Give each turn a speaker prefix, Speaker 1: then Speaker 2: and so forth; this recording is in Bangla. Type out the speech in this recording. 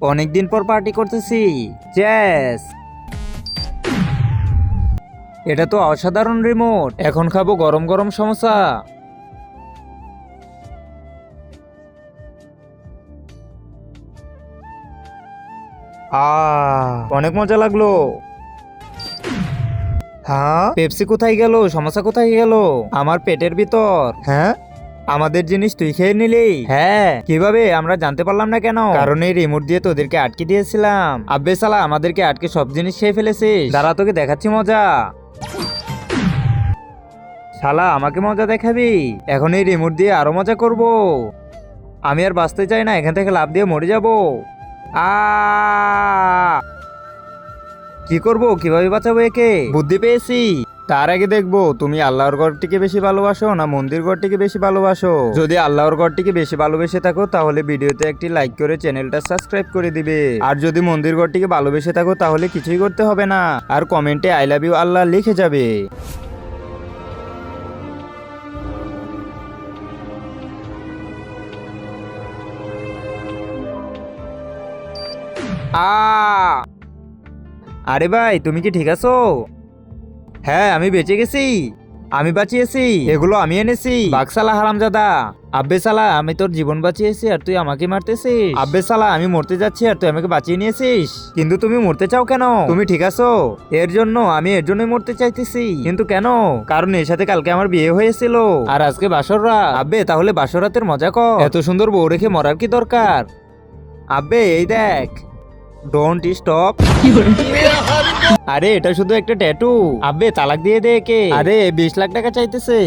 Speaker 1: অনেকদিন পর পার্টি করতেছি। চ্যাস। এটা তো অসাধারণ রিমোট। এখন খাবো গরম গরম সমোসা। অনেক মজা লাগলো। হ্যাঁ, পেপসি কোথায় গেল? সমস্যা কোথায় গেল? আমার পেটের ভিতর। হ্যাঁ, আমাদের জিনিস তুই খেয়ে নিলি? হ্যাঁ, কিভাবে? আমরা জানতে পারলাম না কেন? কারণ এই রিমোট দিয়ে তোদেরকে আটকে দিয়েছিলাম। আব্বে সালা, আমাদেরকে আটকে সব জিনিস খেয়ে ফেলেছিস। দাঁড়া, তোকে দেখাচ্ছি মজা। শালা, আমাকে মজা দেখাবি? এখন এই রিমোট দিয়ে আরো মজা করব। আমি আর বাঁচতে চাই না, এখান থেকে লাফ দিয়ে মরে যাব। আ কি করব? কিভাবে বাঁচাবো একে? বুদ্ধি পেয়েছি। তার আগে দেখবো তুমি আল্লাহর ঘরটিকে বেশি ভালোবাসো না মন্দির ঘরটিকে বেশি ভালোবাসো। যদি আল্লাহর ঘরটিকে বেশি ভালোবেসে থাকো তাহলে ভিডিওতে একটি লাইক করে চ্যানেলটা সাবস্ক্রাইব করে দিবে। আর যদি মন্দির ঘরটিকে ভালোবেসে থাকো তাহলে কিছুই করতে হবে না, আর কমেন্টে আই লাভ ইউ আল্লাহ লিখে যাবে। আরে ভাই, তুমি কি ঠিক আছো? হ্যাঁ, আমি বেঁচে গেছি। আমি বাঁচিয়েছি, এগুলো আমি এনেছি। বাকসালা হারামজাদা। আব্বে সালা, আমি তোর জীবন বাঁচিয়েছি আর তুই আমাকে মারতেছিস। আব্বে সালা, আমি মরতে যাচ্ছি আর তুই আমাকে বাঁচিয়ে নিয়েছিস। কিন্তু তুমি মরতে চাও কেন? তুমি ঠিক আছো? এর জন্য, আমি এর জন্যই মরতে চাইতেছি। কিন্তু কেন? কারণ এর সাথে কালকে আমার বিয়ে হয়েছিল আর আজকে বাসর রাত। আব্বে, তাহলে বাসর রাতের মজা কর। এত সুন্দর বউ রেখে মরার কি দরকার? আব্বে, এই দেখ। Don't stop. আরে এটা শুধু একটা ট্যাটু। আব্বে, তালাক দিয়ে দে একে। আরে 20 লাখ টাকা চাইতেছে।